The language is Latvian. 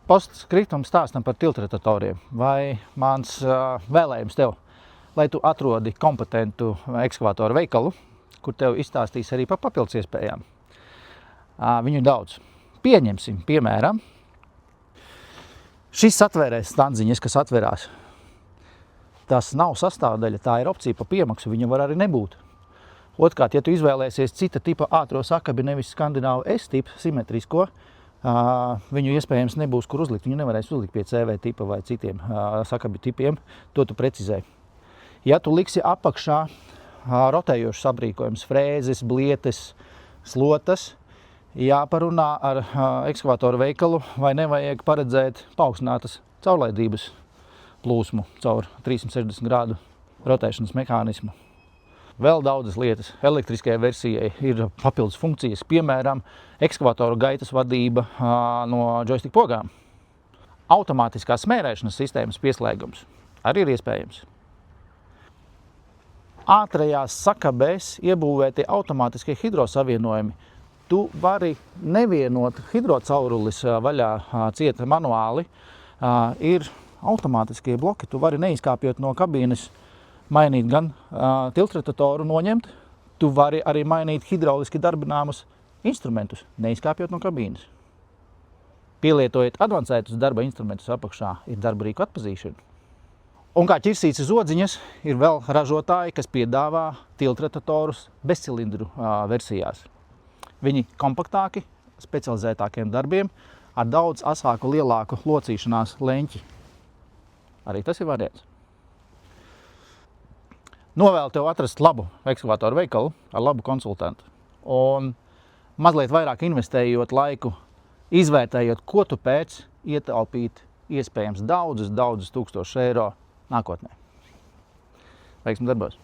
Postskriptum stāstam par tiltretatoriem. Vai mans vēlējums tev, lai tu atrodi kompetentu ekskavātoru veikalu, kur tev izstāstīs arī par papildus iespējām. Viņu ir daudz. Pieņemsim, piemēram, šis atvērēs standziņas, kas atverās. Tas nav sastāvdaļa, tā ir opcija pa piemaksu, viņa var arī nebūt. Otrkārt, ja tu izvēlēsies cita tipa ātro sakabi, nevis skandināvu S-tipu simetrisko, viņu iespējams nebūs, kur uzlikt. Viņu nevarēs uzlikt pie CV tipa vai citiem sakabi tipiem, to tu precizē. Ja tu liksi apakšā rotējošus aprīkojumus, frēzes, blietes, slotas, jāparunā ar ekskavātoru veikalu, vai nevajag paredzēt paaugstinātas caurlaidības plūsmu caur 360 grādu rotēšanas mehānismu. Vēl daudzas lietas. Elektriskajai versijai ir papildus funkcijas, piemēram, ekskavātoru gaitas vadība no joystick pogām. Automātiskās smērēšanas sistēmas pieslēgums arī ir iespējams. Ātrajās sakabēs iebūvēti automātiskie hidrosavienojumi. Tu vari nevienot hidrocaurulis vaļā cieta manuāli. Ir automātiskie bloki, tu vari neizkāpjot no kabīnes, mainīt gan tiltretatoru noņemt, tu vari arī mainīt hidrauliski darbināmus instrumentus, neizkāpjot no kabīnes. Pielietojot advancētus darba instrumentus apakšā, ir darba rīku atpazīšana. Un kā ķirsītas odziņas, ir vēl ražotāji, kas piedāvā tiltretatorus bezcilindru versijās. Viņi kompaktāki, specializētākiem darbiem, ar daudz asāku, lielāku locīšanās leņķi. Arī tas ir variants. Novēlu tev atrast labu ekskavātoru veikalu ar labu konsultantu. Un mazliet vairāk investējot laiku, izvērtējot, ko tu pēc ietaupīt iespējams daudzus tūkstošus eiro nākotnē. Veiksmi darbos!